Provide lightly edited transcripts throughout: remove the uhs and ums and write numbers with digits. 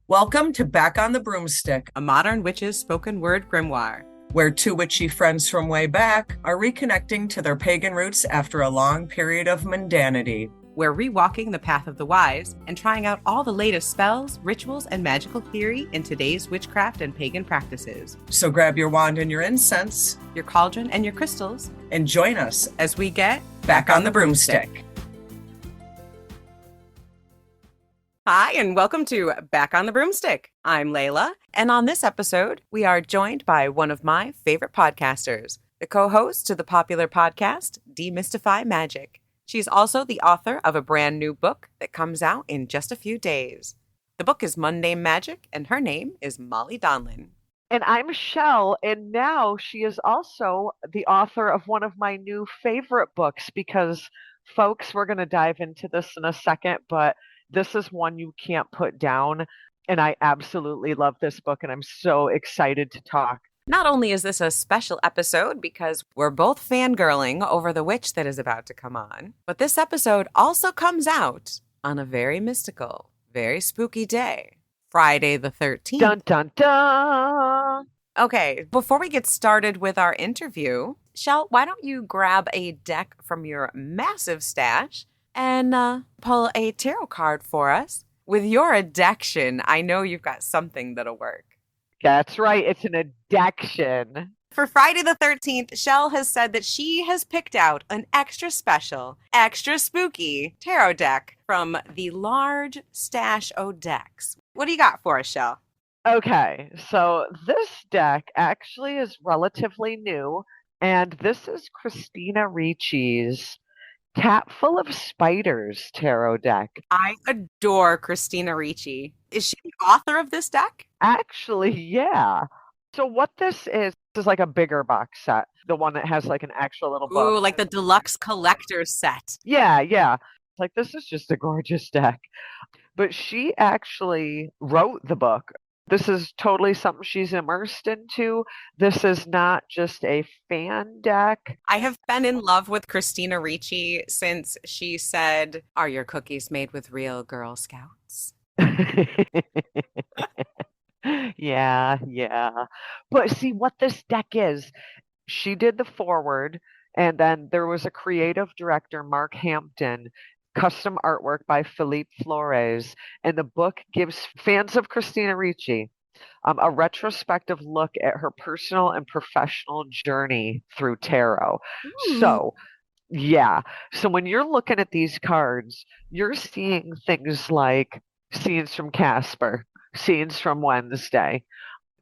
Welcome to Back on the Broomstick, a modern witch's spoken word grimoire, where two witchy friends from way back are reconnecting to their pagan roots after a long period of mundanity. We're rewalking the path of the wise and trying out all the latest spells, rituals, and magical theory in today's witchcraft and pagan practices. So grab your wand and your incense, your cauldron and your crystals, and join us as we get Back on the Broomstick. Hi, and welcome to Back on the Broomstick. I'm Laylla, and on this episode, we are joined by one of my favorite podcasters, the co-host to the popular podcast, Demystify Magic. She's also the author of a brand new book that comes out in just a few days. The book is Mundane Magic, and her name is Molly Donlan. And I'm Chelle, and now she is also the author of one of my new favorite books because, folks, we're going to dive into this in a second, but this is one you can't put down, and I absolutely love this book, and I'm so excited to talk. Not only is this a special episode because we're both fangirling over the witch that is about to come on, but this episode also comes out on a very mystical, very spooky day, Friday the 13th. Dun, dun, dun! Okay, before we get started with our interview, Chelle, why don't you grab a deck from your massive stash and pull a tarot card for us? With your addiction, I know you've got something that'll work. That's right. It's an addiction. For Friday the 13th, Chelle has said that she has picked out an extra special, extra spooky tarot deck from the large stash o' decks. What do you got for us, Chelle? Okay, so this deck actually is relatively new, and this is Christina Ricci's Tap Full of Spiders tarot deck. I adore Christina Ricci. Is she the author of this deck? Actually, yeah. So what this is like a bigger box set. The one that has like an actual little book. Ooh, like the deluxe collector's set. Yeah. Like, this is just a gorgeous deck. But she actually wrote the book. This is totally something she's immersed into. This is not just a fan deck. I have been in love with Christina Ricci since she said, "Are your cookies made with real Girl Scouts?" Yeah. But see what this deck is. She did the foreword, and then there was a creative director, Mark Hampton, custom artwork by Philippe Flores, and the book gives fans of Christina Ricci a retrospective look at her personal and professional journey through tarot. So when you're looking at these cards, you're seeing things like scenes from Casper, scenes from Wednesday.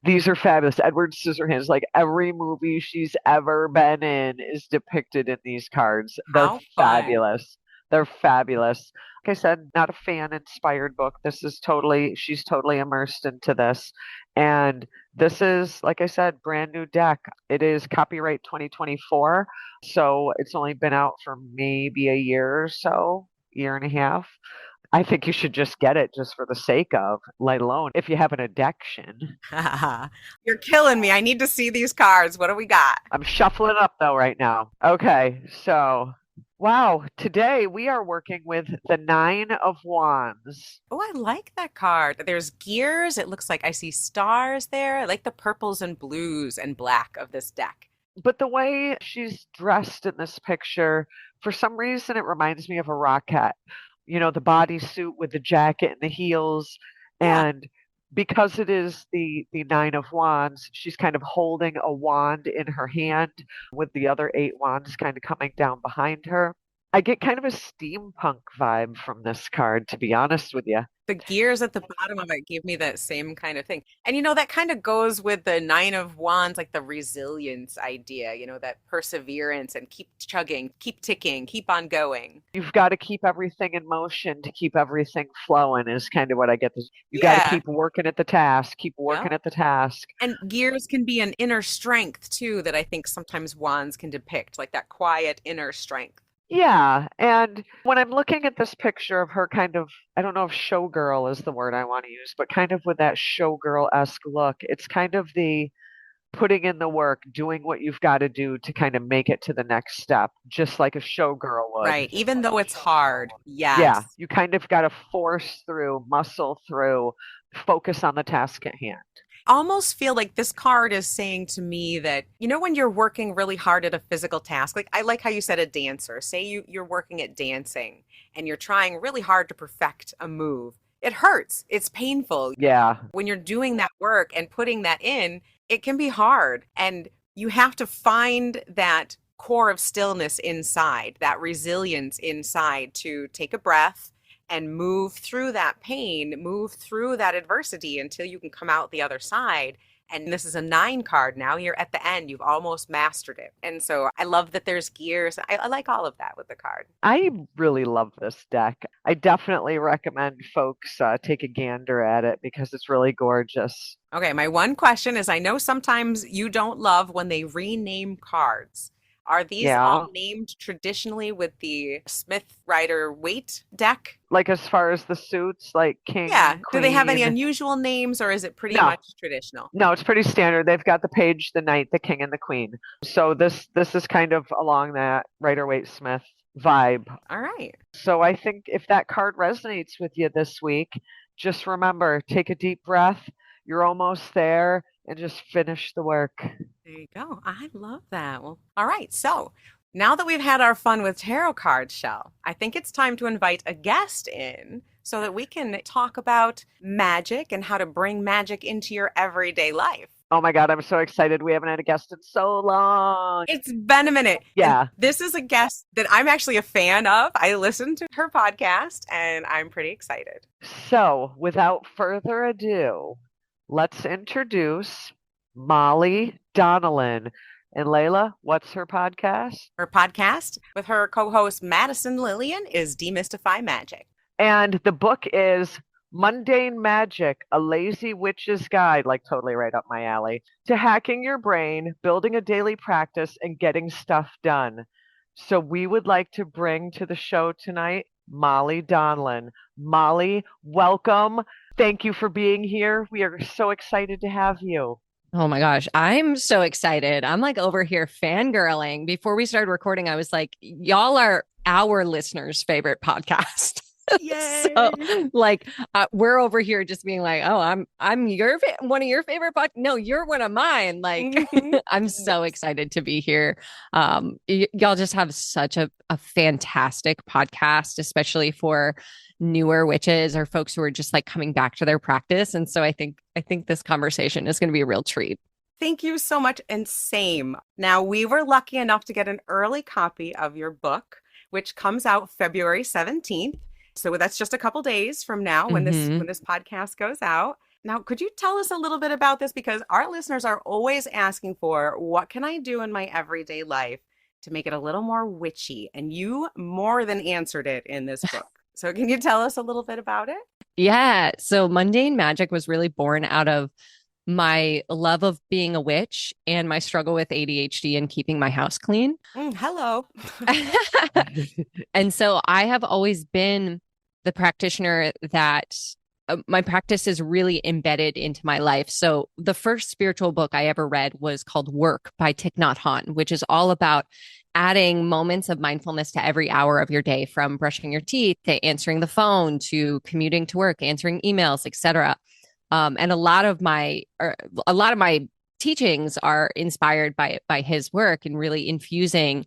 These are fabulous. Edward Scissorhands, like every movie she's ever been in is depicted in these cards. They're fabulous. They're fabulous. Like I said, not a fan-inspired book. She's totally immersed into this. And this is, like I said, brand new deck. It is copyright 2024. So it's only been out for maybe a year or so, year and a half. I think you should just get it just for the sake of, let alone if you have an addiction. You're killing me. I need to see these cards. What do we got? I'm shuffling up though right now. Okay, so wow, today we are working with the 9 of Wands. Oh, I like that card. There's gears. It looks like I see stars there. I like the purples and blues and black of this deck. But the way she's dressed in this picture, for some reason, it reminds me of a rocket. You know, the bodysuit with the jacket and the heels. Yeah. And because it is the 9 of Wands, she's kind of holding a wand in her hand with the other 8 wands kind of coming down behind her. I get kind of a steampunk vibe from this card, to be honest with you. The gears at the bottom of it give me that same kind of thing. And, you know, that kind of goes with the 9 of Wands, like the resilience idea, you know, that perseverance and keep chugging, keep ticking, keep on going. You've got to keep everything in motion to keep everything flowing is kind of what I get. You got to keep working at the task, at the task. And gears can be an inner strength, too, that I think sometimes wands can depict, like that quiet inner strength. Yeah, and when I'm looking at this picture of her kind of, I don't know if showgirl is the word I want to use, but kind of with that showgirl-esque look, it's kind of the putting in the work, doing what you've got to do to kind of make it to the next step, just like a showgirl would. Right. Even though it's hard. Yes. Yeah, you kind of got to force through, muscle through, focus on the task at hand. Almost feel like this card is saying to me that, when you're working really hard at a physical task, like I like how you said a dancer, say you're working at dancing and you're trying really hard to perfect a move. It hurts. It's painful. Yeah. When you're doing that work and putting that in, it can be hard. And you have to find that core of stillness inside, that resilience inside to take a breath and move through that pain, move through that adversity until you can come out the other side. And this is a 9 card now. You're at the end. You've almost mastered it. And so I love that there's gears. I like all of that with the card. I really love this deck. I definitely recommend folks take a gander at it because it's really gorgeous. Okay, my one question is, I know sometimes you don't love when they rename cards. Are these all named traditionally with the Smith Rider Waite deck? Like as far as the suits, like king, yeah. Queen. Do they have any unusual names, or is it pretty much traditional? No, it's pretty standard. They've got the page, the knight, the king, and the queen. So this is kind of along that Rider Waite Smith vibe. All right. So I think if that card resonates with you this week, just remember, take a deep breath. You're almost there, and just finish the work. There you go. I love that. Well, all right. So now that we've had our fun with tarot cards, Chelle, I think it's time to invite a guest in so that we can talk about magic and how to bring magic into your everyday life. Oh my God, I'm so excited. We haven't had a guest in so long. It's been a minute. Yeah. And this is a guest that I'm actually a fan of. I listened to her podcast and I'm pretty excited. So without further ado, let's introduce Molly Donlan. And Laylla, what's her podcast? Her podcast with her co-host Madison Lillian is Demystify Magic. And the book is Mundane Magic, a lazy witch's guide, like totally right up my alley, to hacking your brain, building a daily practice, and getting stuff done. So we would like to bring to the show tonight Molly Donlan. Molly, welcome. Thank you for being here. We are so excited to have you. Oh my gosh, I'm so excited. I'm like over here fangirling. Before we started recording, I was like, y'all are our listeners' favorite podcast. Yay. So like we're over here just being like, oh, I'm your one of your favorite podcasts. No, you're one of mine. Like I'm so excited to be here. Y'all just have such a fantastic podcast, especially for newer witches or folks who are just like coming back to their practice. And so I think this conversation is going to be a real treat. Thank you so much. And same. Now, we were lucky enough to get an early copy of your book, which comes out February 17th. So that's just a couple days from now when this podcast goes out. Now, could you tell us a little bit about this? Because our listeners are always asking for, what can I do in my everyday life to make it a little more witchy? And you more than answered it in this book. So can you tell us a little bit about it? Yeah. So Mundane Magic was really born out of my love of being a witch and my struggle with ADHD and keeping my house clean. Hello. And so I have always been the practitioner that my practice is really embedded into my life. So the first spiritual book I ever read was called Work by Thich Nhat Hanh, which is all about adding moments of mindfulness to every hour of your day, from brushing your teeth to answering the phone to commuting to work, answering emails, etc. And a lot of my teachings are inspired by his work and really infusing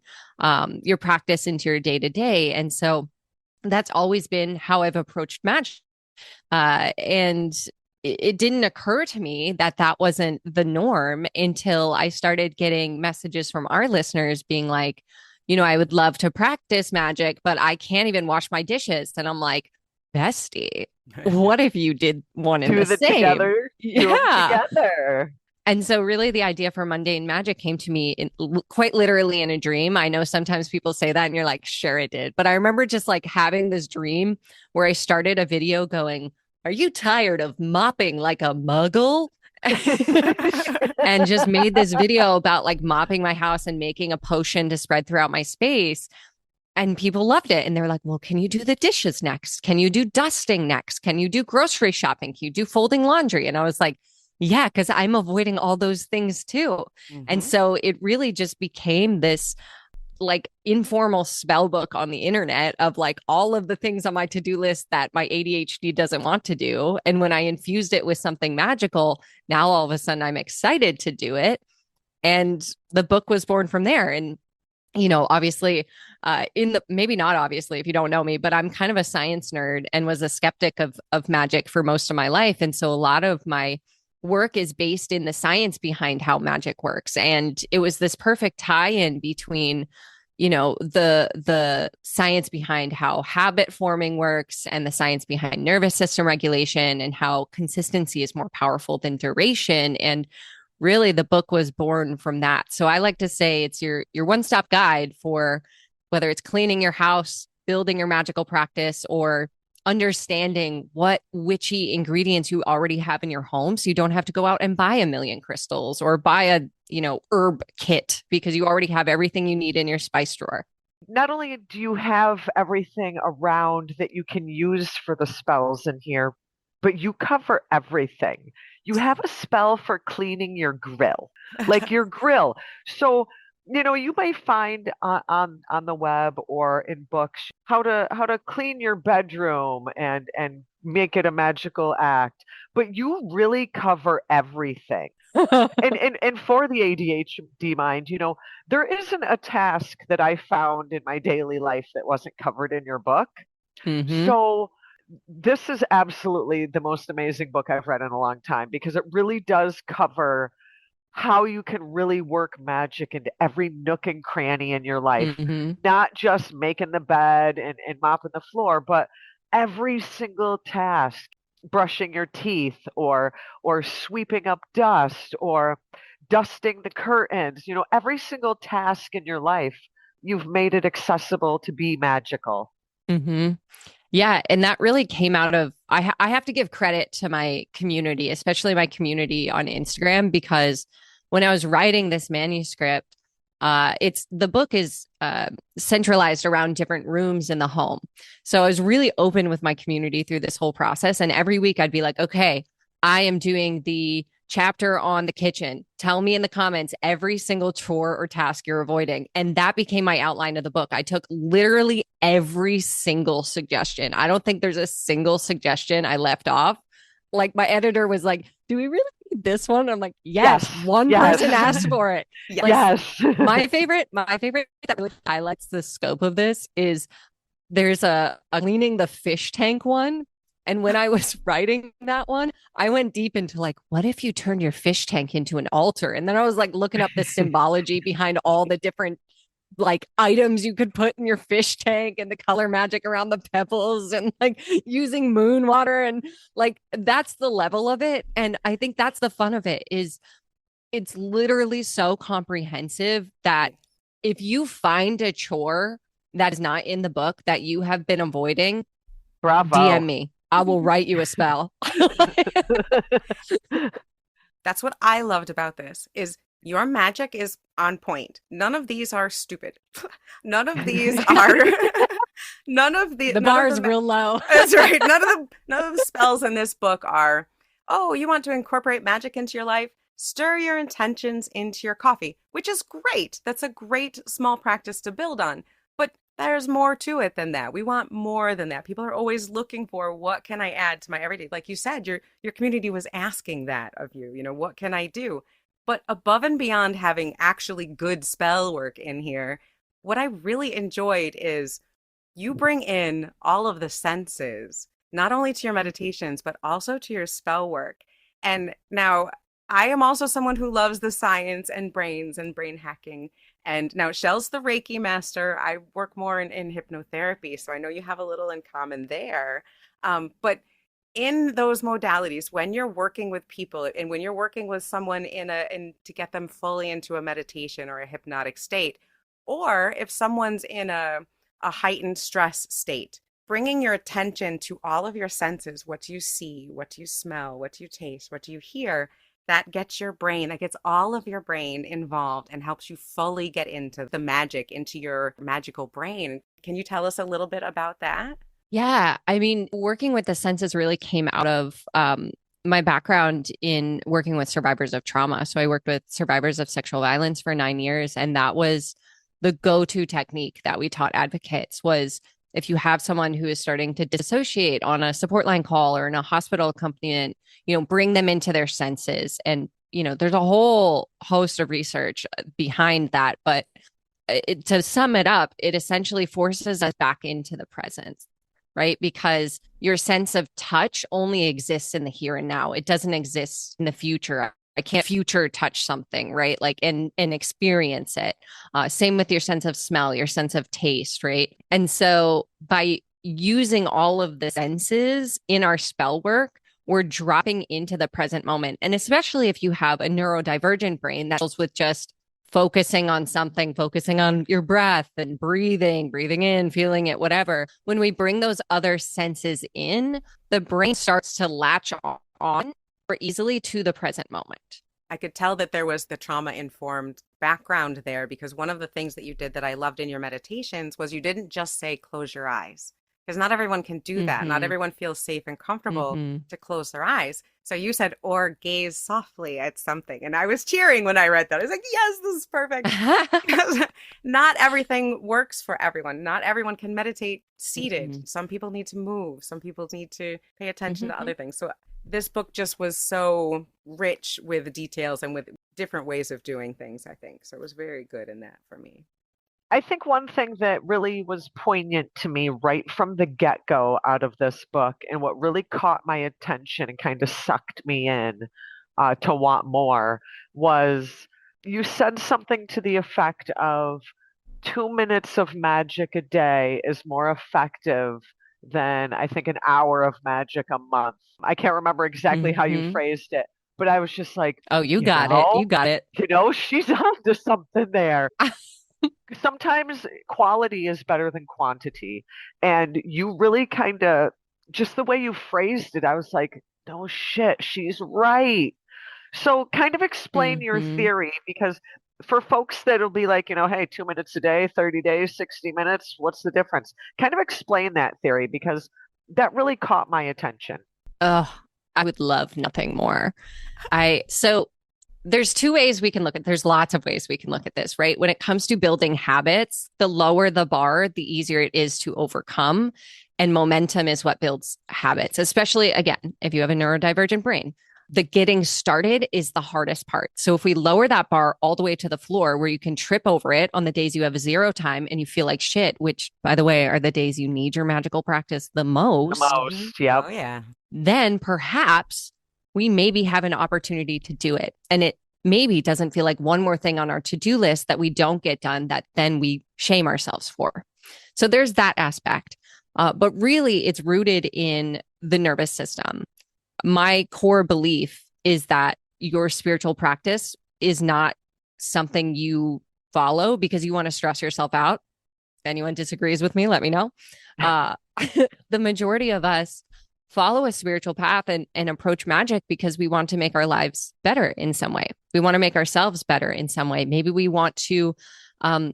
your practice into your day to day. And so that's always been how I've approached magic. And it didn't occur to me that wasn't the norm until I started getting messages from our listeners being like, I would love to practice magic, but I can't even wash my dishes. And I'm like, bestie, what if you did one and the same? Together, yeah. Together. And so really the idea for Mundane Magic came to me quite literally in a dream. I know sometimes people say that and you're like, sure it did. But I remember just like having this dream where I started a video going, are you tired of mopping like a muggle? And just made this video about like mopping my house and making a potion to spread throughout my space. And people loved it. And they're like, well, can you do the dishes next? Can you do dusting next? Can you do grocery shopping? Can you do folding laundry? And I was like, Yeah, because I'm avoiding all those things too. And Mm-hmm. so it really just became this like informal spell book on the internet of like all of the things on my to-do list that my ADHD doesn't want to do. And when I infused it with something magical, now all of a sudden I'm excited to do it. And the book was born from there. And obviously, in the maybe not obviously if you don't know me, but I'm kind of a science nerd and was a skeptic of magic for most of my life. And so a lot of my work is based in the science behind how magic works. And it was this perfect tie-in between, the science behind how habit forming works and the science behind nervous system regulation and how consistency is more powerful than duration. And really the book was born from that. So I like to say it's your one-stop guide for whether it's cleaning your house, building your magical practice, or understanding what witchy ingredients you already have in your home so you don't have to go out and buy a million crystals or buy a, herb kit because you already have everything you need in your spice drawer. Not only do you have everything around that you can use for the spells in here, but you cover everything. You have a spell for cleaning your grill, like your grill. So, you might find on the web or in books how to clean your bedroom and make it a magical act, but you really cover everything. And for the ADHD mind, there isn't a task that I found in my daily life that wasn't covered in your book. Mm-hmm. So this is absolutely the most amazing book I've read in a long time because it really does cover how you can really work magic into every nook and cranny in your life, Mm-hmm. not just making the bed and mopping the floor, but every single task, brushing your teeth or sweeping up dust or dusting the curtains, every single task in your life, you've made it accessible to be magical. Mm-hmm. Yeah, and that really came out of I have to give credit to my community, especially my community on Instagram, because when I was writing this manuscript, it's the book is centralized around different rooms in the home. So I was really open with my community through this whole process, and every week I'd be like, okay, I am doing the chapter on the kitchen. Tell me in the comments every single chore or task you're avoiding. And that became my outline of the book. I took literally every single suggestion. I don't think there's a single suggestion I left off. Like my editor was like, do we really need this one? I'm like, yes, Yes, one yes, person asked for it. Like yes. my favorite that really highlights the scope of this is there's a cleaning the fish tank one. And when I was writing that one, I went deep into like, what if you turned your fish tank into an altar? And then I was like looking up the symbology behind all the different like items you could put in your fish tank and the color magic around the pebbles and like using moon water. And like that's the level of it. And I think that's the fun of it is it's literally so comprehensive that if you find a chore that is not in the book that you have been avoiding, DM Bravo. me. I will write you a spell. That's what I loved about this is your magic is on point. None of these are stupid. None of these are The bar is real low. That's right. None of the spells in this book are, oh, you want to incorporate magic into your life? Stir your intentions into your coffee, which is great. That's a great small practice to build on. But there's more to it than that. We want more than that. People are always looking for what can I add to my everyday? Like you said, your community was asking that of you. What can I do? But above and beyond having actually good spell work in here, what I really enjoyed is you bring in all of the senses, not only to your meditations, but also to your spell work. And now I am also someone who loves the science and brains and brain hacking. And now Chelle's the Reiki master. I work more in hypnotherapy, so I know you have a little in common there. But in those modalities, when you're working with people and when you're working with someone in to get them fully into a meditation or a hypnotic state, or if someone's in a heightened stress state, bringing your attention to all of your senses, what do you see, what do you smell, what do you taste, what do you hear, that gets all of your brain involved and helps you fully get into the magic, into your magical brain. Can you tell us a little bit about that? Yeah. I mean, working with the senses really came out of my background in working with survivors of trauma. So I worked with survivors of sexual violence for 9 years. And that was the go-to technique that we taught advocates was if you have someone who is starting to dissociate on a support line call or in a hospital accompaniment, bring them into their senses. And, there's a whole host of research behind that. But to sum it up, it essentially forces us back into the present, right? Because your sense of touch only exists in the here and now. It doesn't exist in the future. I can't future touch something, right? Like and experience it. Same with your sense of smell, your sense of taste, right? And so by using all of the senses in our spell work, we're dropping into the present moment. And especially if you have a neurodivergent brain that deals with just focusing on something, focusing on your breath and breathing in, feeling it, whatever. When we bring those other senses in, the brain starts to latch on more easily to the present moment. I could tell that there was the trauma-informed background there, because one of the things that you did that I loved in your meditations was you didn't just say, close your eyes. Because not everyone can do that. Mm-hmm. Not everyone feels safe and comfortable to close their eyes. So you said, or gaze softly at something. And I was cheering when I read that. I was like, yes, this is perfect. Because not everything works for everyone. Not everyone can meditate seated. Mm-hmm. Some people need to move. Some people need to pay attention to other things. So this book just was so rich with details and with different ways of doing things, I think. So it was very good in that for me. I think one thing that really was poignant to me right from the get-go out of this book, and what really caught my attention and kind of sucked me in to want more, was you said something to the effect of 2 minutes of magic a day is more effective than, I think, an hour of magic a month. I can't remember exactly how you phrased it, but I was just like, oh, you got it. You got it. She's onto something there. Sometimes quality is better than quantity. And you really kind of, just the way you phrased it, I was like, no shit, she's right. So kind of explain your theory, because for folks that'll be like, hey, 2 minutes a day, 30 days, 60 minutes, what's the difference? Kind of explain that theory, because that really caught my attention. Oh, I would love nothing more. So there's two ways we can look at, there's lots of ways we can look at this, right? When it comes to building habits, the lower the bar, the easier it is to overcome. And momentum is what builds habits, especially, again, if you have a neurodivergent brain. The getting started is the hardest part. So if we lower that bar all the way to the floor where you can trip over it on the days you have zero time and you feel like shit, which, by the way, are the days you need your magical practice the most. Yep. Oh, yeah. Then perhaps we maybe have an opportunity to do it. And it maybe doesn't feel like one more thing on our to-do list that we don't get done that then we shame ourselves for. So there's that aspect. But really, it's rooted in the nervous system. My core belief is that your spiritual practice is not something you follow because you want to stress yourself out. If anyone disagrees with me, let me know. The majority of us follow a spiritual path and approach magic because we want to make our lives better in some way. We want to make ourselves better in some way. Maybe we want to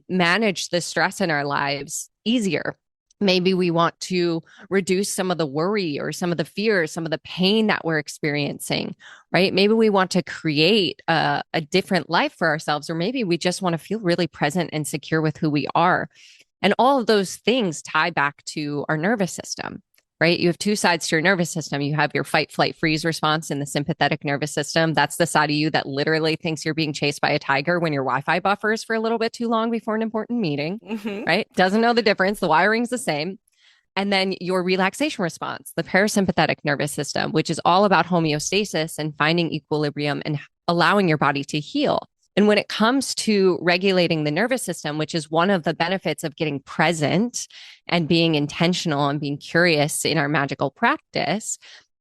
manage the stress in our lives easier. Maybe we want to reduce some of the worry or some of the fear, some of the pain that we're experiencing, right? Maybe we want to create a different life for ourselves, or maybe we just want to feel really present and secure with who we are. And all of those things tie back to our nervous system, right? You have two sides to your nervous system. You have your fight, flight, freeze response in the sympathetic nervous system. That's the side of you that literally thinks you're being chased by a tiger when your Wi-Fi buffers for a little bit too long before an important meeting, right? Doesn't know the difference. The wiring's the same. And then your relaxation response, the parasympathetic nervous system, which is all about homeostasis and finding equilibrium and allowing your body to heal. And when it comes to regulating the nervous system, which is one of the benefits of getting present and being intentional and being curious in our magical practice,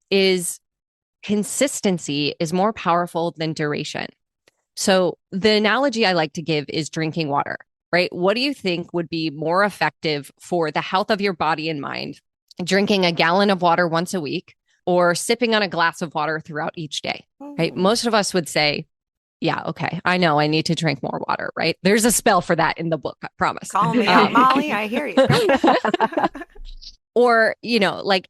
is consistency is more powerful than duration. So the analogy I like to give is drinking water, right? What do you think would be more effective for the health of your body and mind? Drinking a gallon of water once a week or sipping on a glass of water throughout each day, right? Most of us would say, yeah, okay, I know I need to drink more water, right? There's a spell for that in the book, I promise. Call me out, Molly. I hear you. Or, like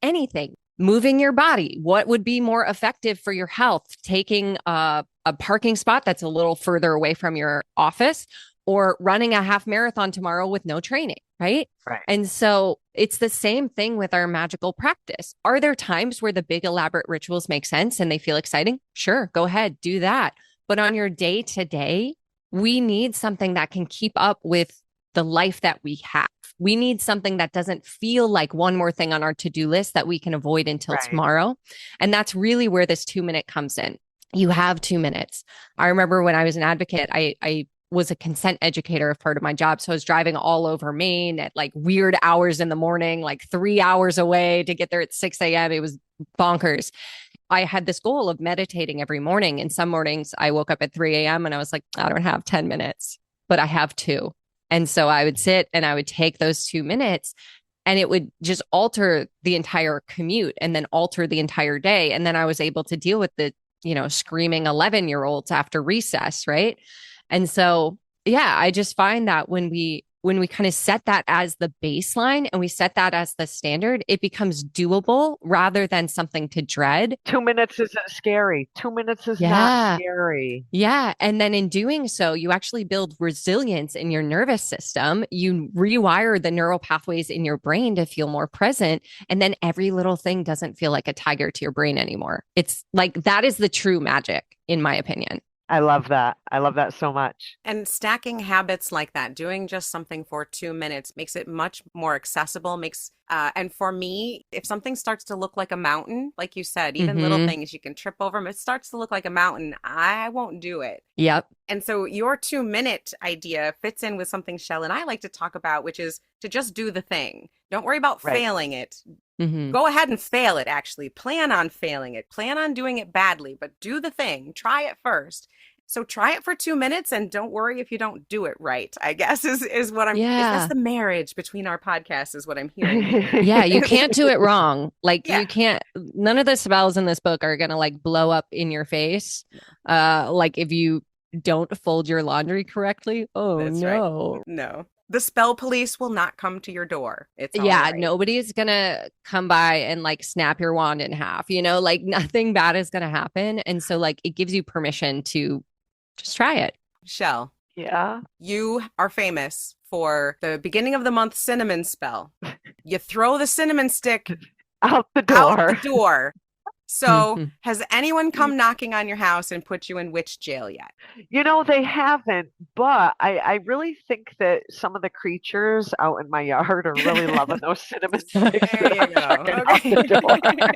anything, moving your body. What would be more effective for your health? Taking a parking spot that's a little further away from your office, or running a half marathon tomorrow with no training, right? Right. And so it's the same thing with our magical practice. Are there times where the big elaborate rituals make sense and they feel exciting? Sure, go ahead, do that. But on your day to day, we need something that can keep up with the life that we have. We need something that doesn't feel like one more thing on our to-do list that we can avoid until tomorrow. And that's really where this 2-minute comes in. You have 2 minutes. I remember when I was an advocate, I was a consent educator as part of my job. So I was driving all over Maine at like weird hours in the morning, like 3 hours away to get there at 6 a.m. It was bonkers. I had this goal of meditating every morning. And some mornings I woke up at 3 a.m. and I was like, I don't have 10 minutes, but I have 2. And so I would sit and I would take those 2 minutes, and it would just alter the entire commute and then alter the entire day. And then I was able to deal with the, screaming 11-year-olds after recess. Right. And so, yeah, I just find that when we kind of set that as the baseline and we set that as the standard, it becomes doable rather than something to dread. 2 minutes isn't scary. 2 minutes is not scary. Yeah. And then in doing so, you actually build resilience in your nervous system. You rewire the neural pathways in your brain to feel more present. And then every little thing doesn't feel like a tiger to your brain anymore. It's like, that is the true magic, in my opinion. I love that. I love that so much. And stacking habits like that, doing just something for 2 minutes makes it much more accessible, and for me, if something starts to look like a mountain, like you said, even little things, you can trip over them, it starts to look like a mountain, I won't do it. Yep. And so your 2-minute idea fits in with something Chelle and I like to talk about, which is to just do the thing. Don't worry about failing it. Go ahead and fail it, actually. Plan on failing it. Plan on doing it badly, but do the thing. Try it first. So try it for 2 minutes and don't worry if you don't do it right, I guess is what I'm, that's the marriage between our podcasts is what I'm hearing. Yeah, you can't do it wrong. Like you can't, none of the spells in this book are going to like blow up in your face. Like if you don't fold your laundry correctly. Oh, that's no. Right. No. The spell police will not come to your door. It's all right. Nobody's going to come by and like snap your wand in half, like nothing bad is going to happen. And so like it gives you permission to just try it. Chelle. Yeah. You are famous for the beginning of the month cinnamon spell. You throw the cinnamon stick out the door. So has anyone come knocking on your house and put you in witch jail yet? They haven't, but I really think that some of the creatures out in my yard are really loving those cinnamon sticks. There you go. Okay.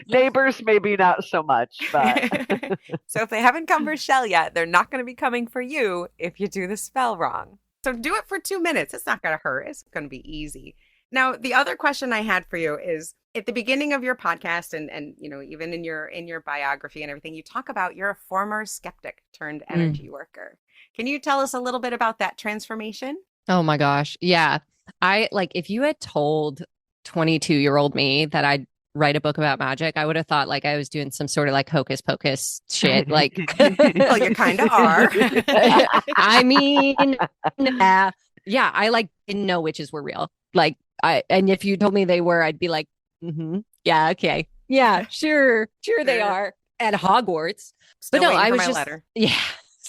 Neighbors, maybe not so much, but. So if they haven't come for Chelle yet, they're not going to be coming for you if you do the spell wrong. So do it for 2 minutes. It's not going to hurt. It's going to be easy. Now, the other question I had for you is at the beginning of your podcast and even in your biography and everything, you talk about you're a former skeptic turned energy worker. Can you tell us a little bit about that transformation? Oh my gosh. Yeah. If you had told 22-year-old me that I'd write a book about magic, I would have thought like I was doing some sort of like hocus pocus shit. Like, well, you kind of are. I mean, yeah, I like didn't know witches were real. Like, and if you told me they were, I'd be like, yeah, okay. Yeah, sure they are at Hogwarts. Still but no, I was my just, letter. Yeah.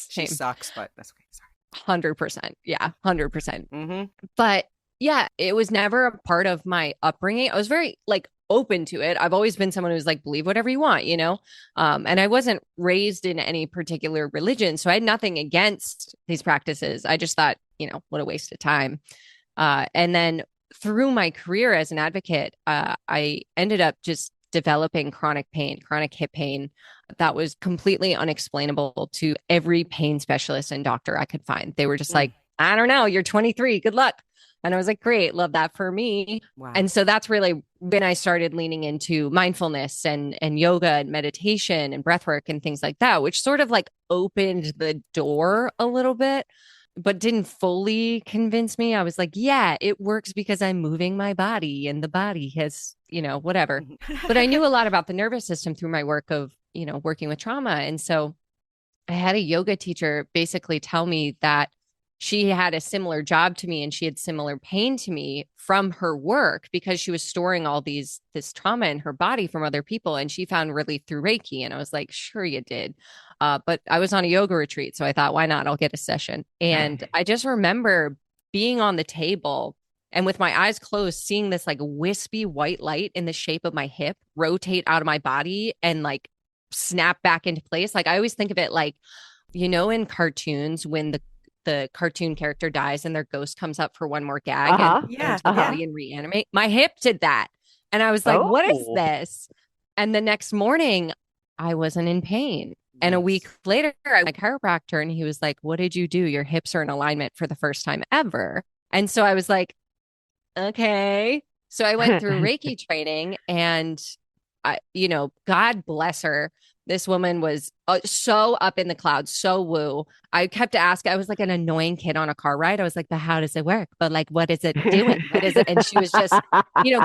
She sucks, but that's okay. Sorry. 100%. Yeah, 100%. But yeah, it was never a part of my upbringing. I was very like open to it. I've always been someone who's like, believe whatever you want, and I wasn't raised in any particular religion. So I had nothing against these practices. I just thought, what a waste of time. And then through my career as an advocate, I ended up just developing chronic hip pain that was completely unexplainable to every pain specialist and doctor I could find. They were just like, I don't know, you're 23, good luck. And I was like, great, love that for me. Wow. And so that's really when I started leaning into mindfulness and yoga and meditation and breathwork and things like that, which sort of like opened the door a little bit, but didn't fully convince me. I was like, yeah, it works because I'm moving my body and the body has, whatever. But I knew a lot about the nervous system through my work of, working with trauma. And so I had a yoga teacher basically tell me that she had a similar job to me and she had similar pain to me from her work because she was storing all this trauma in her body from other people, and she found relief through Reiki. And I was like, sure you did. But I was on a yoga retreat, so I thought, why not? I'll get a session. And I just remember being on the table and with my eyes closed, seeing this like wispy white light in the shape of my hip rotate out of my body and like snap back into place. Like I always think of it like, in cartoons when the cartoon character dies and their ghost comes up for one more gag and enters the body and reanimate. My hip did that. And I was like, what is this? And the next morning I wasn't in pain. And a week later, I went to a chiropractor and he was like, what did you do? Your hips are in alignment for the first time ever. And so I was like, okay. So I went through Reiki training and, God bless her. This woman was so up in the clouds, so woo. I kept asking, I was like an annoying kid on a car ride. I was like, but how does it work? But like, what is it doing? What is it? And she was just,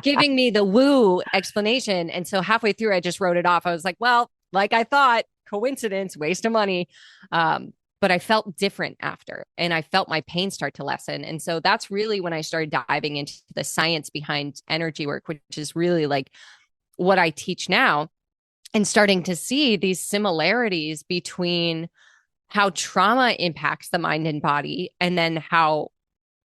giving me the woo explanation. And so halfway through, I just wrote it off. I was like, well, like I thought, coincidence, waste of money. But I felt different after, and I felt my pain start to lessen. And so that's really when I started diving into the science behind energy work, which is really like what I teach now, and starting to see these similarities between how trauma impacts the mind and body, and then how,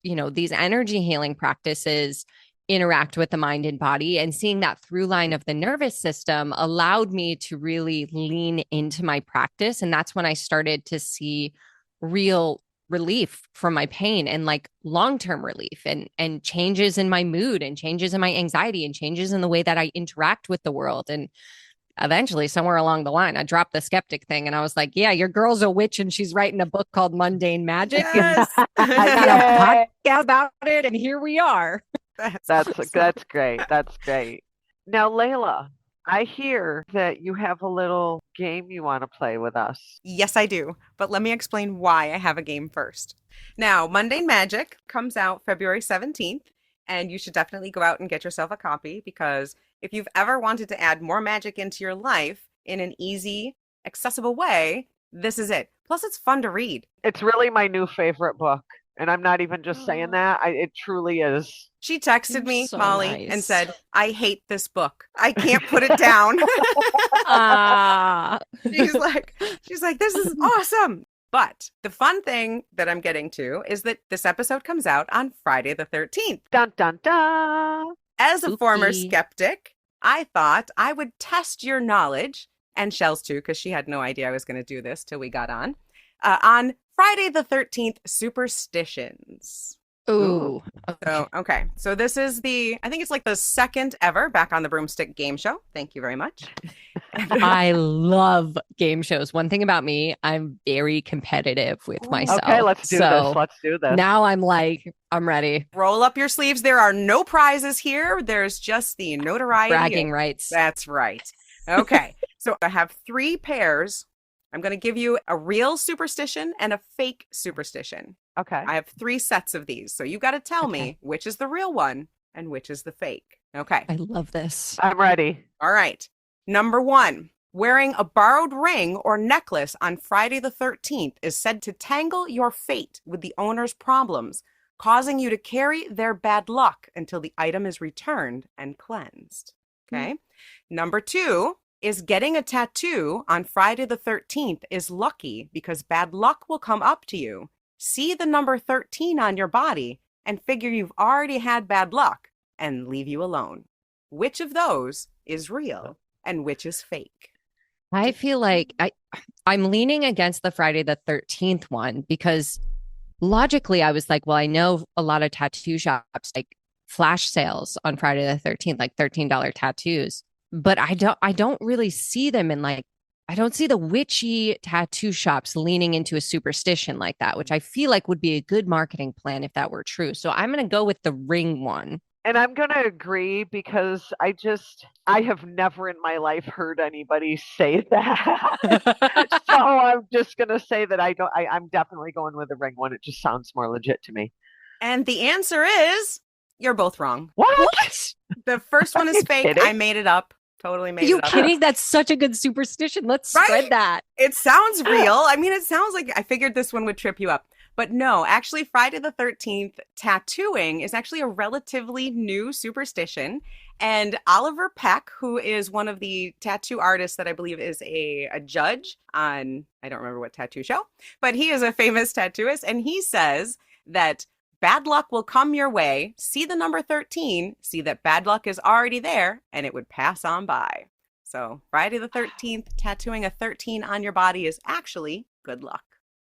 these energy healing practices interact with the mind and body. And seeing that through line of the nervous system allowed me to really lean into my practice. And that's when I started to see real relief from my pain, and like long-term relief, and changes in my mood, and changes in my anxiety, and changes in the way that I interact with the world. And eventually, somewhere along the line, I dropped the skeptic thing and I was like, yeah, your girl's a witch and she's writing a book called Mundane Magic. Yes. I got a podcast about it, and here we are. That's great. That's great. Now, Laylla, I hear that you have a little game you want to play with us. Yes, I do. But let me explain why I have a game first. Now, Mundane Magic comes out February 17th, and you should definitely go out and get yourself a copy, because if you've ever wanted to add more magic into your life in an easy, accessible way, this is it. Plus, it's fun to read. It's really my new favorite book. And I'm not even just saying that. It truly is. She texted me, so Molly, nice. and said, I hate this book. I can't put it down. She's like, this is awesome. But the fun thing that I'm getting to is that this episode comes out on Friday the 13th. Dun, dun, dun. As a former skeptic, I thought I would test your knowledge, and Chelle's too, because she had no idea I was going to do this till we got on Friday the 13th, superstitions. Ooh. Okay. So this is I think it's like the second ever Back on the Broomstick game show. Thank you very much. I love game shows. One thing about me, I'm very competitive with myself. Okay, let's do this. Let's do this. Now I'm like, I'm ready. Roll up your sleeves. There are no prizes here. There's just the notoriety. Bragging rights. That's right. Okay. So I have 3 pairs. I'm going to give you a real superstition and a fake superstition. Okay. I have 3 sets of these. So you got to tell me which is the real one and which is the fake. Okay. I love this. I'm ready. All right. Number 1, wearing a borrowed ring or necklace on Friday the 13th is said to tangle your fate with the owner's problems, causing you to carry their bad luck until the item is returned and cleansed. Okay. Number 2 is getting a tattoo on Friday the 13th is lucky because bad luck will come up to you. See the number 13 on your body and figure you've already had bad luck and leave you alone. Which of those is real and which is fake? I feel like I'm leaning against the Friday the 13th one, because logically I was like, well, I know a lot of tattoo shops like flash sales on Friday the 13th, like $13 tattoos. But I don't really see them in like, I don't see the witchy tattoo shops leaning into a superstition like that, which I feel like would be a good marketing plan if that were true. So I'm going to go with the ring one. And I'm going to agree because I have never in my life heard anybody say that. So I'm just going to say that I'm definitely going with the ring one. It just sounds more legit to me. And the answer is, you're both wrong. What? The first one is fake. Kidding? I made it up. Totally made Are you it up. kidding? That's such a good superstition. Let's spread that. It sounds real. I mean, it sounds like I figured this one would trip you up. But no, actually, Friday the 13th tattooing is actually a relatively new superstition. And Oliver Peck, who is one of the tattoo artists that I believe is a judge on, I don't remember what tattoo show, but he is a famous tattooist. And he says that bad luck will come your way. See the number 13, see that bad luck is already there, and it would pass on by. So Friday the 13th, tattooing a 13 on your body is actually good luck.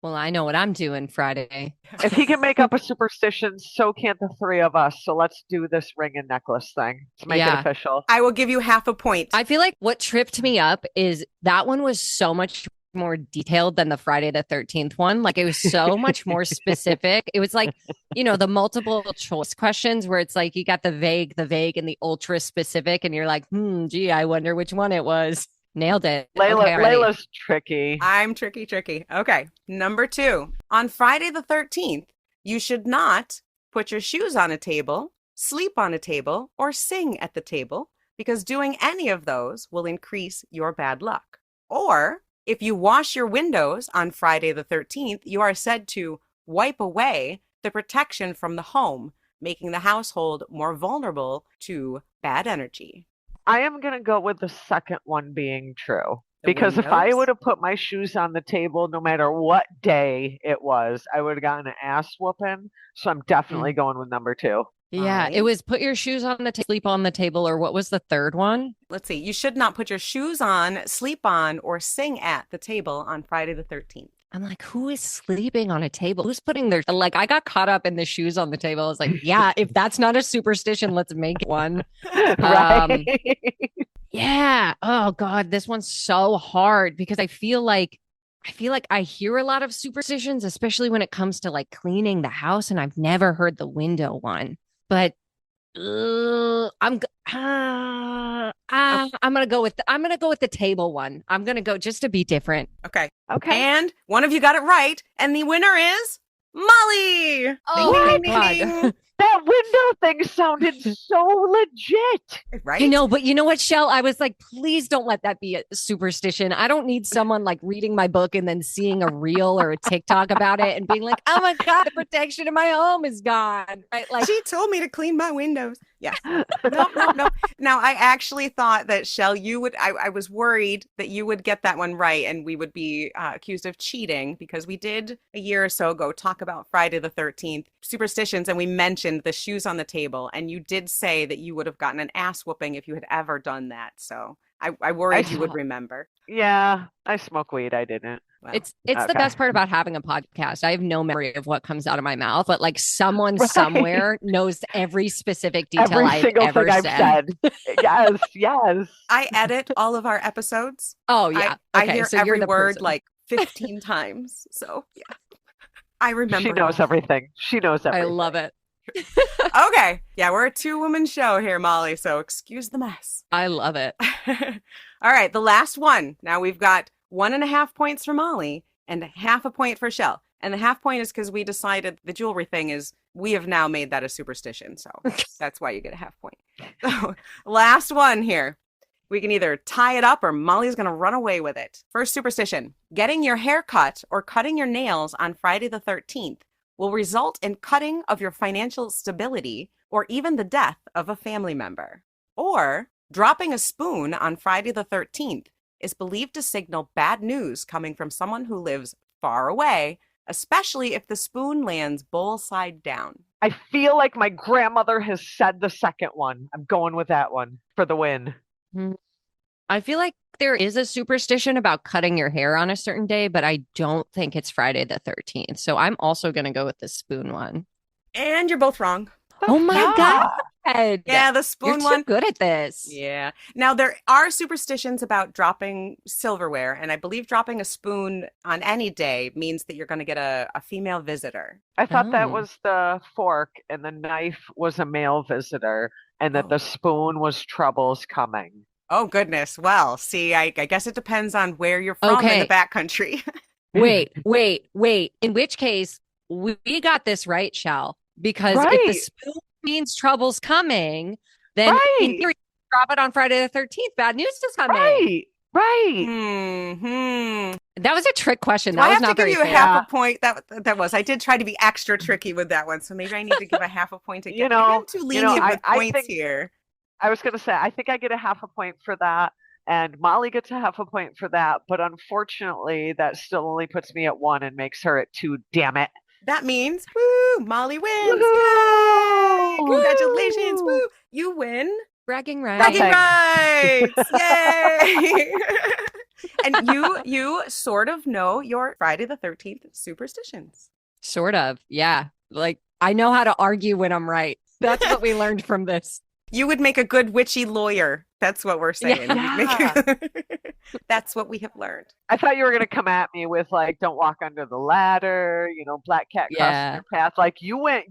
Well, I know what I'm doing Friday. If he can make up a superstition, so can't the three of us. So let's do this ring and necklace thing to make it official. I will give you half a point. I feel like what tripped me up is that one was so much more detailed than the Friday the 13th one. Like it was so much more specific. It was like, the multiple choice questions where it's like you got the vague, and the ultra specific, and you're like, gee, I wonder which one it was. Nailed it. Layla's tricky. I'm tricky. Okay. Number 2. On Friday the 13th, you should not put your shoes on a table, sleep on a table, or sing at the table, because doing any of those will increase your bad luck. Or if you wash your windows on Friday the 13th, you are said to wipe away the protection from the home, making the household more vulnerable to bad energy. I am going to go with the second one being true. Because if I would have put my shoes on the table, no matter what day it was, I would have gotten an ass whooping. So I'm definitely going with number 2. Yeah, it was put your shoes on the sleep on the table, or what was the third one? Let's see. You should not put your shoes on, sleep on, or sing at the table on Friday the 13th. I'm like, who is sleeping on a table? Who's putting their, like, I got caught up in the shoes on the table. I was like, yeah, if that's not a superstition, let's make one. Right. Yeah. Oh God, this one's so hard because I feel like I hear a lot of superstitions, especially when it comes to like cleaning the house, and I've never heard the window one. But I'm gonna go with the table one. I'm gonna go just to be different. Okay. And one of you got it right, and the winner is Molly. Oh ding, ding, ding, ding. That window thing sounded so legit. Right? But you know what, Chelle? I was like, please don't let that be a superstition. I don't need someone like reading my book and then seeing a reel or a TikTok about it and being like, oh my God, the protection in my home is gone. Right? Like, she told me to clean my windows. Yeah. No. Now, I actually thought that, Chelle, you would, I was worried that you would get that one right and we would be accused of cheating, because we did a year or so ago talk about Friday the 13th superstitions, and we mentioned the shoes on the table, and you did say that you would have gotten an ass whooping if you had ever done that. So I worried you would remember. Yeah, I smoke weed. I didn't. Well, it's the best part about having a podcast. I have no memory of what comes out of my mouth, but like someone somewhere knows every specific detail I've ever said. Yes. I edit all of our episodes. Oh yeah. I hear so every word like 15 times. So yeah, I remember. She knows everything. I love it. Okay. Yeah, we're a 2-woman show here, Molly. So excuse the mess. I love it. All right. The last one. Now we've got 1.5 points for Molly and half a point for Chelle. And the half point is because we decided the jewelry thing is, we have now made that a superstition. So that's why you get a half point. So last one here. We can either tie it up or Molly's going to run away with it. First superstition: getting your hair cut or cutting your nails on Friday the 13th will result in cutting of your financial stability or even the death of a family member. Or dropping a spoon on Friday the 13th is believed to signal bad news coming from someone who lives far away, especially if the spoon lands bowl side down. I feel like my grandmother has said the second one. I'm going with that one for the win. I feel like there is a superstition about cutting your hair on a certain day, but I don't think it's Friday the 13th. So I'm also going to go with the spoon one. And you're both wrong. Oh my God. Yeah, the spoon You're one. too good at this. Yeah. Now, there are superstitions about dropping silverware, and I believe dropping a spoon on any day means that you're going to get a female visitor. I thought that was the fork and the knife was a male visitor, and that the spoon was troubles coming. Oh, goodness. Well, see, I guess it depends on where you're from in the backcountry. Wait. In which case, we got this right, Chelle. Because if the spoon means trouble's coming, then in theory, drop it on Friday the 13th. Bad news is coming. Right. Right. Hmm. That was a trick question. Do That I was have to not give very you a fair. half a point? That was. I did try to be extra tricky with that one, so maybe I need to give a half a point again. Maybe I'm too lenient with I points think here. I was going to say, I think I get a half a point for that, and Molly gets a half a point for that. But unfortunately, that still only puts me at 1 and makes her at 2. Damn it. That means, woo, Molly wins. Woohoo! Yay! Congratulations. Woo! You win. Bragging Bragging rights. Nothing. rights. Yay! And you sort of know your Friday the 13th superstitions. Sort of. Yeah. Like I know how to argue when I'm right. That's what we learned from this. You would make a good witchy lawyer. That's what we're saying. Yeah. That's what we have learned. I thought you were going to come at me with like, don't walk under the ladder, black cat crossing your path. Like you went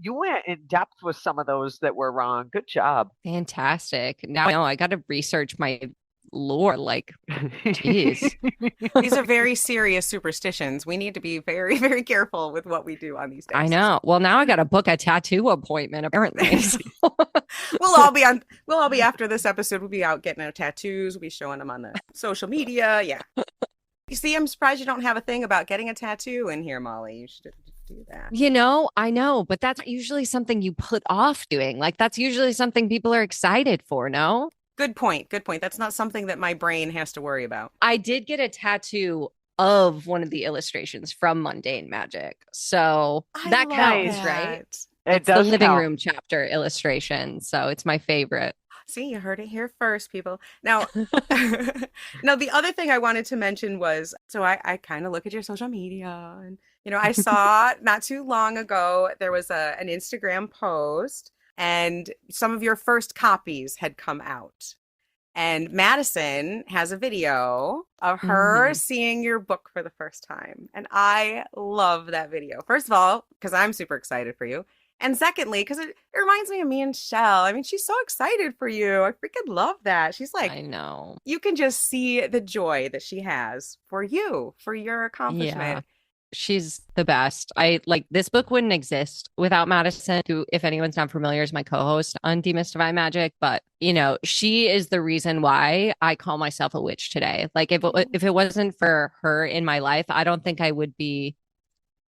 in depth with some of those that were wrong. Good job. Fantastic. Now I know I got to research my lore. Like, geez. These are very serious superstitions. We need to be very, very careful with what we do on these days. I know. Well, now I got to book a tattoo appointment, apparently. We'll all be after this episode. We'll be out getting our tattoos. We'll be showing them on the social media. Yeah. You see, I'm surprised you don't have a thing about getting a tattoo in here, Molly. You should do that. I know, but that's usually something you put off doing. Like that's usually something people are excited for, no? Good point. Good point. That's not something that my brain has to worry about. I did get a tattoo of one of the illustrations from Mundane Magic. So that counts, right? It does the living count. room chapter illustration. So it's my favorite. See, you heard it here first, people. Now, now the other thing I wanted to mention was, so I kind of look at your social media and, I saw not too long ago, there was an Instagram post and some of your first copies had come out. And Madison has a video of her seeing your book for the first time. And I love that video. First of all, because I'm super excited for you. And secondly, because it reminds me of me and Chelle. I mean, she's so excited for you. I freaking love that. She's like, I know. You can just see the joy that she has for you, for your accomplishment. Yeah. She's the best. I like this book wouldn't exist without Madison, who, if anyone's not familiar, is my co-host on Demystify Magic. But, she is the reason why I call myself a witch today. Like if it wasn't for her in my life, I don't think I would be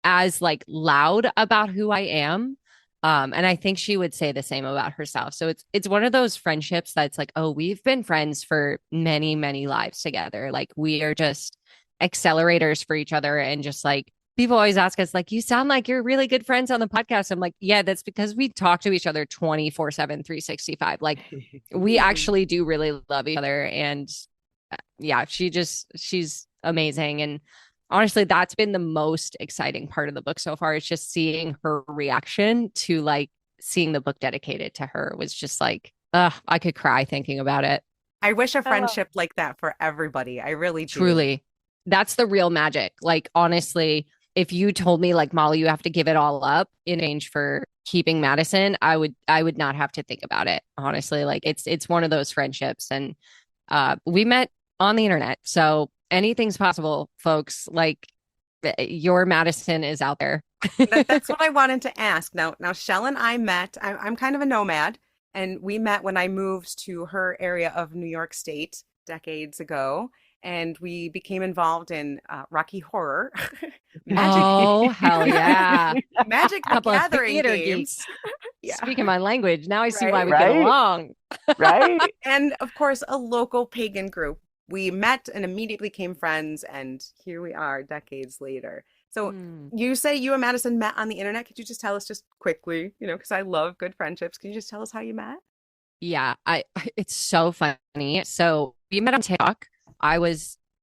as like loud about who I am. And I think she would say the same about herself. So it's one of those friendships that's like, oh, we've been friends for many, many lives together. Like we are just accelerators for each other. And just like people always ask us, like, you sound like you're really good friends on the podcast. I'm like, yeah, that's because we talk to each other 24/7, 365. Like we actually do really love each other. And yeah, she's amazing. And honestly, that's been the most exciting part of the book so far. It's just seeing her reaction to like seeing the book dedicated to her was just like, I could cry thinking about it. I wish a friendship like that for everybody. I really do. Truly. That's the real magic. Like, honestly, if you told me like, Molly, you have to give it all up in exchange for keeping Madison, I would not have to think about it. Honestly, like it's one of those friendships. And we met on the internet. So anything's possible, folks. Like your Madison is out there. That's what I wanted to ask. Now, Chelle and I met. I'm kind of a nomad, and we met when I moved to her area of New York State decades ago, and we became involved in Rocky Horror, Magic. Oh hell yeah! Magic the Couple of Gathering theater games. geeks. Yeah. Speaking my language, now I see why we Right. get along. Right? And of course, a local pagan group. We met and immediately became friends, and here we are decades later. So you say you and Madison met on the internet. Could you just tell us just quickly, because I love good friendships. Can you just tell us how you met? Yeah, it's so funny. So we met on TikTok. I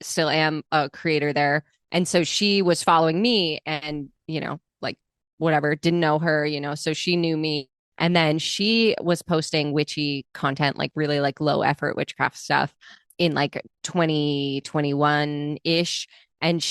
still am a creator there. And so she was following me and, like whatever, didn't know her, so she knew me. And then she was posting witchy content, like really like low effort witchcraft stuff in like 2021-ish. And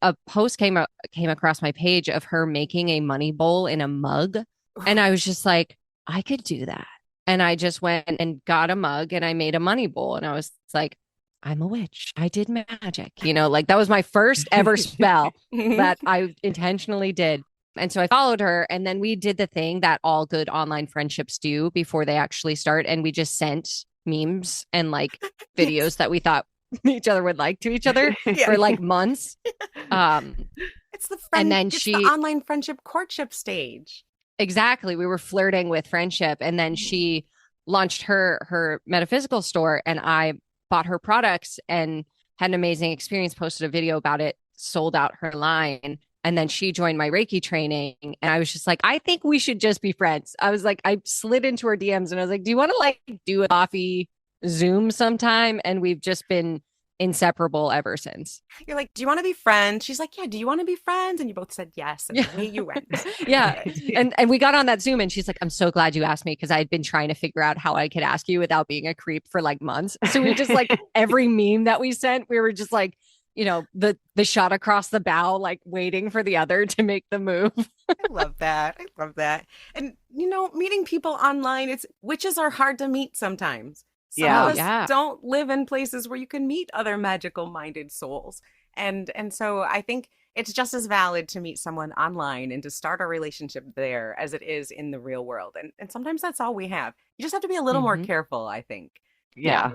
a post came across my page of her making a money bowl in a mug. And I was just like, I could do that. And I just went and got a mug and I made a money bowl. And I was like, I'm a witch. I did magic. Like that was my first ever spell that I intentionally did. And so I followed her. And then we did the thing that all good online friendships do before they actually start. And we just sent memes and like videos that we thought each other would like to each other for like months. It's the and then it's the online friendship courtship stage. Exactly. We were flirting with friendship. And then she launched her metaphysical store, and I bought her products and had an amazing experience, posted a video about it, sold out her line. And then she joined my Reiki training. And I was just like, I think we should just be friends. I was like, I slid into her DMs and I was like, do you want to like do a coffee Zoom sometime? And we've just been inseparable ever since. You're like, do you want to be friends? She's like, yeah, do you want to be friends? And you both said yes. And away you went. Yeah. And we got on that Zoom and she's like, I'm so glad you asked me, because I'd been trying to figure out how I could ask you without being a creep for like months. So we just like every meme that we sent, we were just like, you know, the shot across the bow, like waiting for the other to make the move. I love that. I love that. And, you know, meeting people online, witches are hard to meet sometimes. Some of us don't live in places where you can meet other magical minded souls. And so I think it's just as valid to meet someone online and to start a relationship there as it is in the real world. And sometimes that's all we have. You just have to be a little more careful, I think. Yeah.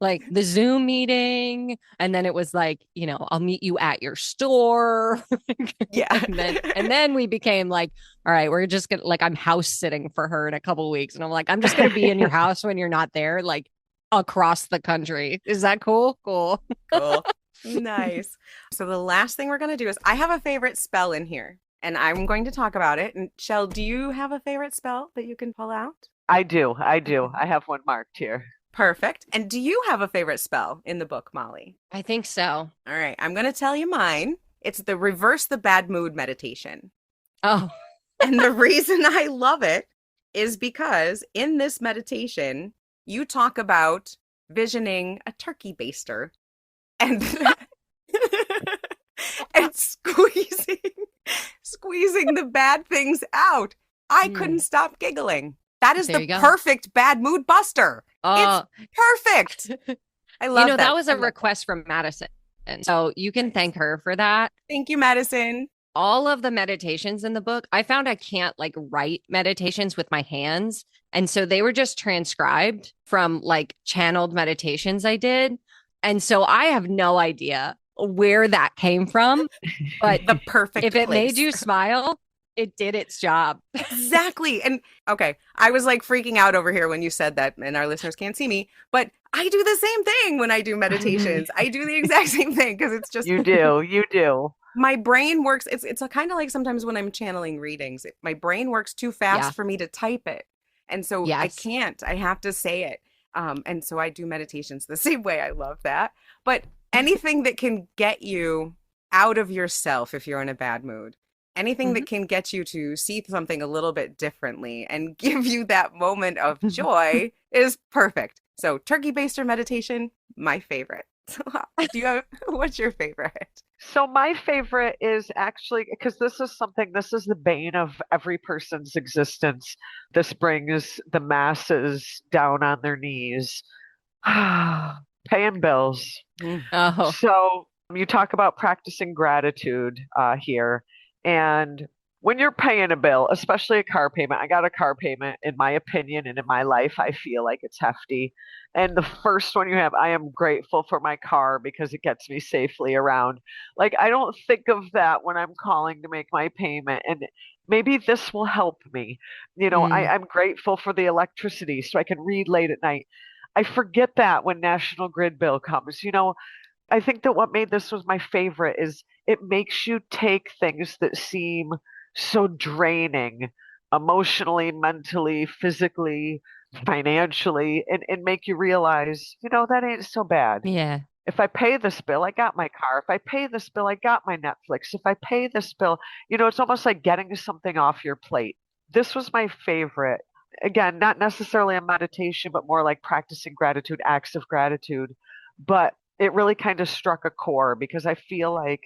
Like the Zoom meeting, and then it was like, you know, I'll meet you at your store. and then we became like, all right, we're just gonna, like, I'm house sitting for her in a couple of weeks, and I'm like, I'm just gonna be in your house when you're not there, like across the country. Is that cool? Cool. Nice. So the last thing we're gonna do is, I have a favorite spell in here, and I'm going to talk about it. And Chelle, do you have a favorite spell that you can pull out? I do. I have one marked here. Perfect. And do you have a favorite spell in the book, Molly? I think so. All right. I'm going to tell you mine. It's the reverse the bad mood meditation. Oh. And the reason I love it is because in this meditation, you talk about visioning a turkey baster and and squeezing the bad things out. I couldn't stop giggling. That is the perfect bad mood buster. It's perfect. I love that was a request from Madison. So you can thank her for that. Thank you, Madison. All of the meditations in the book, I found I can't like write meditations with my hands. And so they were just transcribed from like channeled meditations I did. And so I have no idea where that came from. But the perfect if it made you smile, it did its job. Exactly. And okay, I was like freaking out over here when you said that, and our listeners can't see me, but I do the same thing when I do meditations. I do the exact same thing, because it's just you do. My brain works. It's kind of like sometimes when I'm channeling readings, my brain works too fast for me to type it, and so I can't. I have to say it. And so I do meditations the same way. I love that. But anything that can get you out of yourself if you're in a bad mood. Anything that can get you to see something a little bit differently and give you that moment of joy is perfect. So turkey baster meditation, my favorite. What's your favorite? So my favorite is actually, because this is the bane of every person's existence. This brings the masses down on their knees. Paying bills. Oh. So you talk about practicing gratitude here. And when you're paying a bill, especially a car payment, I got a car payment, in my opinion, and in my life, I feel like it's hefty. And the first one you have, I am grateful for my car because it gets me safely around. Like, I don't think of that when I'm calling to make my payment. And maybe this will help me. You know, I'm grateful for the electricity so I can read late at night. I forget that when National Grid bill comes. You know, I think that what made this was my favorite is it makes you take things that seem so draining emotionally, mentally, physically, financially, and make you realize, you know, that ain't so bad. Yeah. If I pay this bill, I got my car. If I pay this bill, I got my Netflix. If I pay this bill, you know, it's almost like getting something off your plate. This was my favorite. Again, not necessarily a meditation, but more like practicing gratitude, acts of gratitude. But it really kind of struck a core because I feel like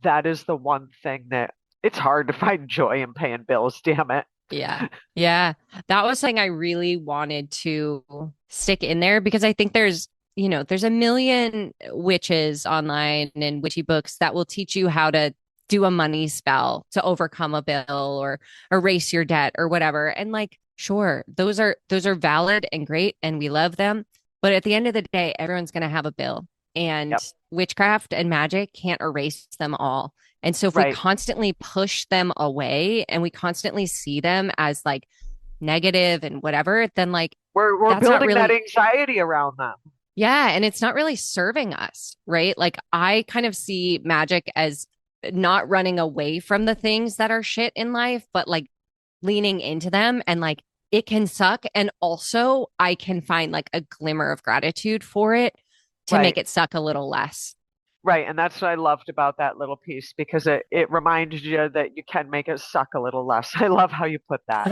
that is the one thing that it's hard to find joy in paying bills, damn it. Yeah. Yeah. That was something I really wanted to stick in there because I think there's a million witches online and witchy books that will teach you how to do a money spell to overcome a bill or erase your debt or whatever. And like, sure, those are valid and great and we love them. But at the end of the day, everyone's going to have a bill. And Yep. witchcraft and magic can't erase them all. And so if we Right. constantly push them away and we constantly see them as like negative and whatever, then like We're that's not building that really, anxiety around them. yeah. And it's not really serving us, right? Like I kind of see magic as not running away from the things that are shit in life, but like leaning into them and like it can suck. And also I can find like a glimmer of gratitude for it to Right. make it suck a little less. Right. And that's what I loved about that little piece, because it reminds you that you can make it suck a little less. I love how you put that.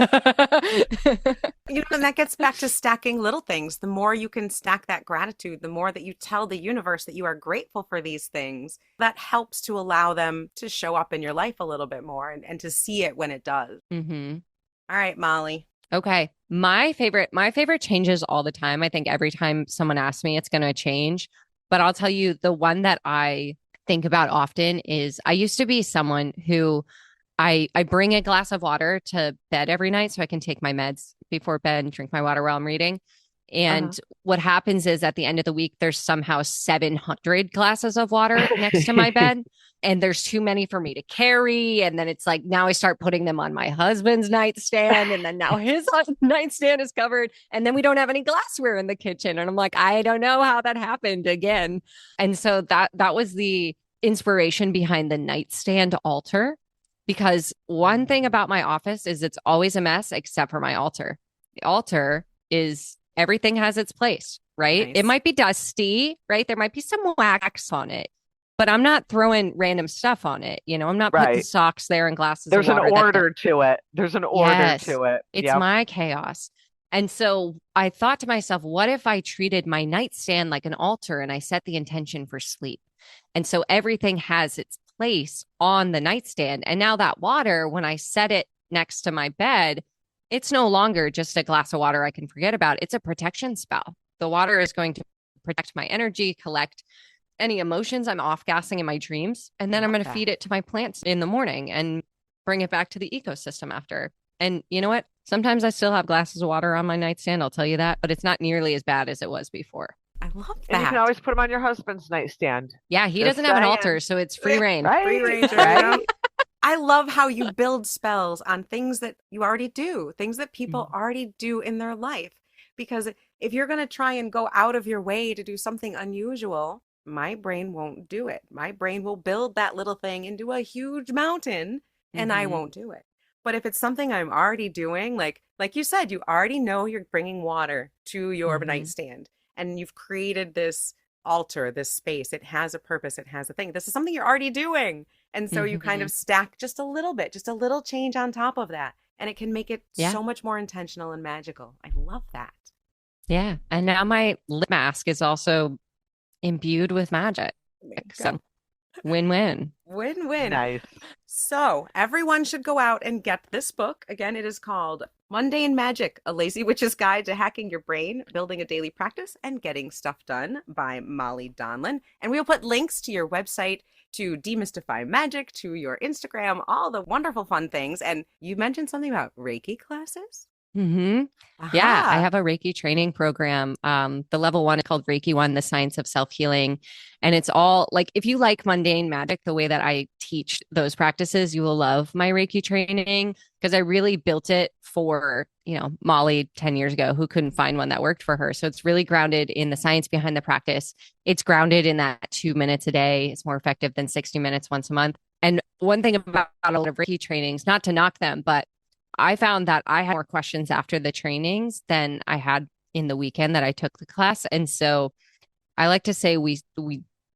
And that gets back to stacking little things. The more you can stack that gratitude, the more that you tell the universe that you are grateful for these things, that helps to allow them to show up in your life a little bit more and to see it when it does. Mm-hmm. All right, Molly. Okay. My favorite changes all the time. I think every time someone asks me, it's going to change. But I'll tell you, the one that I think about often is I used to be someone who I bring a glass of water to bed every night so I can take my meds before bed and drink my water while I'm reading. And what happens is at the end of the week, there's somehow 700 glasses of water next to my bed. And there's too many for me to carry. And then it's like, now I start putting them on my husband's nightstand. And then now his nightstand is covered. And then we don't have any glassware in the kitchen. And I'm like, I don't know how that happened again. And so that was the inspiration behind the nightstand altar. Because one thing about my office is it's always a mess except for my altar. The altar is everything has its place, right? Nice. It might be dusty, right? There might be some wax on it, but I'm not throwing random stuff on it. I'm not putting socks there and glasses There's of an water. order to it. There's an order to it. It's my chaos. And so I thought to myself, what if I treated my nightstand like an altar and I set the intention for sleep? And so everything has its place on the nightstand. And now that water, when I set it next to my bed, it's no longer just a glass of water I can forget about. It's a protection spell. The water is going to protect my energy, collect any emotions I'm off-gassing in my dreams, and then I'm going to feed it to my plants in the morning and bring it back to the ecosystem after. And you know what? Sometimes I still have glasses of water on my nightstand, I'll tell you that, but it's not nearly as bad as it was before. I love that. And you can always put them on your husband's nightstand. Yeah, he doesn't have an altar, so it's free reign. Right? Free range, right? I love how you build spells on things that you already do, things that people already do in their life. Because if you're going to try and go out of your way to do something unusual, my brain won't do it. My brain will build that little thing into a huge mountain and I won't do it. But if it's something I'm already doing, like you said, you already know you're bringing water to your nightstand and you've created this altar, this space. It has a purpose. It has a thing. This is something you're already doing. And so you kind of stack just a little bit, just a little change on top of that. And it can make it so much more intentional and magical. I love that. Yeah. And now my lip mask is also imbued with magic. So win-win. Win-win. Nice. So everyone should go out and get this book. Again, it is called Mundane Magic, A Lazy Witch's Guide to Hacking Your Brain, Building a Daily Practice, and Getting Stuff Done by Molly Donlan. And we'll put links to your website, to Demystify Magic, to your Instagram, all the wonderful fun things. And you mentioned something about Reiki classes? Mm-hmm. Yeah, I have a Reiki training program. The level 1 is called Reiki 1, the Science of Self-Healing. And it's all like, if you like mundane magic, the way that I teach those practices, you will love my Reiki training, because I really built it for, Molly 10 years ago who couldn't find one that worked for her. So it's really grounded in the science behind the practice. It's grounded in that 2 minutes a day. It's more effective than 60 minutes once a month. And one thing about a lot of Reiki trainings, not to knock them, but I found that I had more questions after the trainings than I had in the weekend that I took the class. And so I like to say we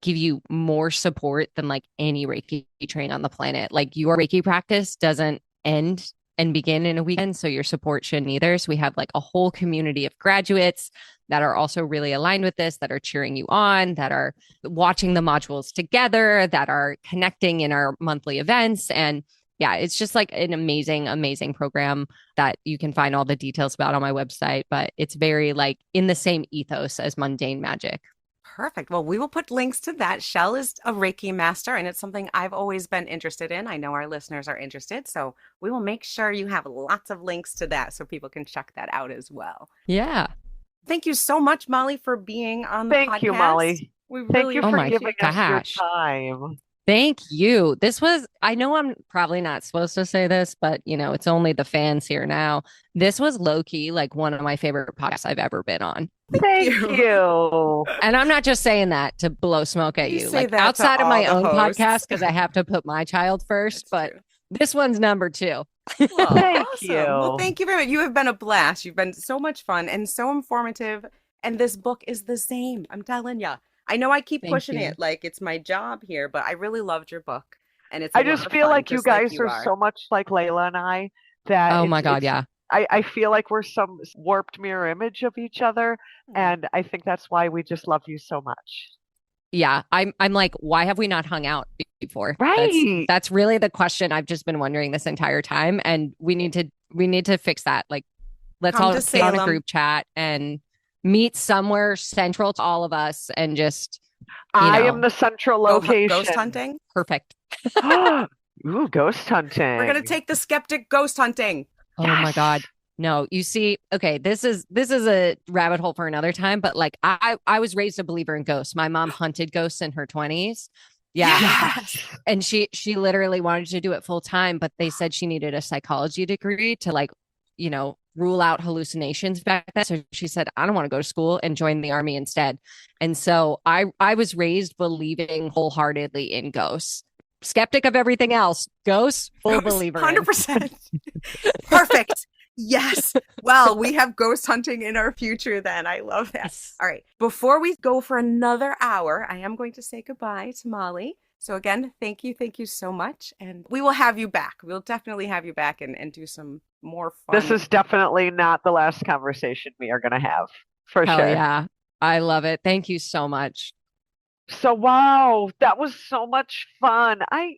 give you more support than like any Reiki train on the planet. Like your Reiki practice doesn't end and begin in a weekend, so your support shouldn't either. So we have like a whole community of graduates that are also really aligned with this, that are cheering you on, that are watching the modules together, that are connecting in our monthly events. And yeah, it's just like an amazing, amazing program that you can find all the details about on my website, but it's very like in the same ethos as Mundane Magic. Perfect. Well, we will put links to that. Chelle is a Reiki master, and it's something I've always been interested in. I know our listeners are interested, so we will make sure you have lots of links to that so people can check that out as well. Yeah. Thank you so much, Molly, for being on the podcast. Thank you, Molly. We Thank really you for my giving us gosh. your time. Thank you. I know I'm probably not supposed to say this, but it's only the fans here now. This was low-key like one of my favorite podcasts I've ever been on. Thank you. And I'm not just saying that to blow smoke at you. say Like that to outside of all my the own hosts. podcast, because I have to put my child first, but True. this one's number 2. Well, Thank awesome. you. Well, thank you very much. You have been a blast. You've been so much fun and so informative. And this book is the same. I'm telling you. I know I keep Thank pushing you. it like it's my job here, but I really loved your book. And it's I just feel like you guys are so so much like Layla and I that Oh my God, yeah. I feel like we're some warped mirror image of each other, and I think that's why we just love you so much. Yeah, I'm like, why have we not hung out before? Right. That's really the question I've just been wondering this entire time, and we need to fix that. Like, let's Come all to get on a Salem. group chat and meet somewhere central to all of us, and just I am the central location. Ghost hunting. perfect. Ooh, ghost hunting. We're gonna take the skeptic ghost hunting. Oh my Yes. God. No, you see, okay, this is a rabbit hole for another time, but like I was raised a believer in ghosts. My mom hunted ghosts in her 20s. Yeah. Yes. And she literally wanted to do it full time, but they said she needed a psychology degree to like, rule out hallucinations back then. So she said, I don't want to go to school, and join the army instead. And so I was raised believing wholeheartedly in ghosts. Skeptic of everything else. Ghosts, full believer in. 100%. Perfect. Yes. Well, we have ghost hunting in our future then. I love that. Yes. All right. Before we go for another hour, I am going to say goodbye to Molly. So again, thank you so much. And we will have you back. We'll definitely have you back and do some more fun. This is definitely not the last conversation we are going to have, for Hell sure. yeah. I love it. Thank you so much. So, wow, that was so much fun. I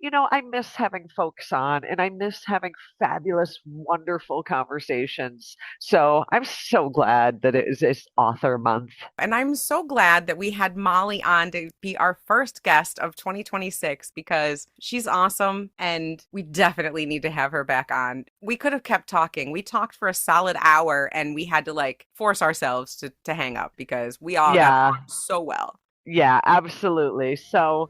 miss having folks on, and I miss having fabulous, wonderful conversations. So I'm so glad that it is this author month. And I'm so glad that we had Molly on to be our first guest of 2026, because she's awesome and we definitely need to have her back on. We could have kept talking. We talked for a solid hour and we had to like force ourselves to hang up because we all got along so well. Yeah, absolutely. So,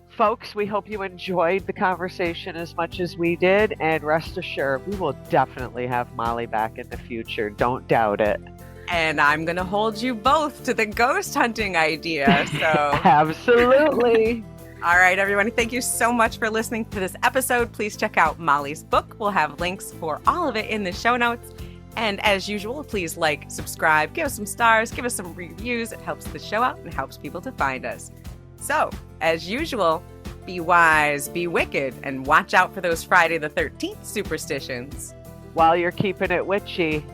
folks, we hope you enjoyed the conversation as much as we did. And rest assured, we will definitely have Molly back in the future. Don't doubt it. And I'm going to hold you both to the ghost hunting idea. So, absolutely. All right, everyone. Thank you so much for listening to this episode. Please check out Molly's book. We'll have links for all of it in the show notes. And as usual, please like, subscribe, give us some stars, give us some reviews. It helps the show out and helps people to find us. So, as usual, be wise, be wicked, and watch out for those Friday the 13th superstitions. While you're keeping it witchy.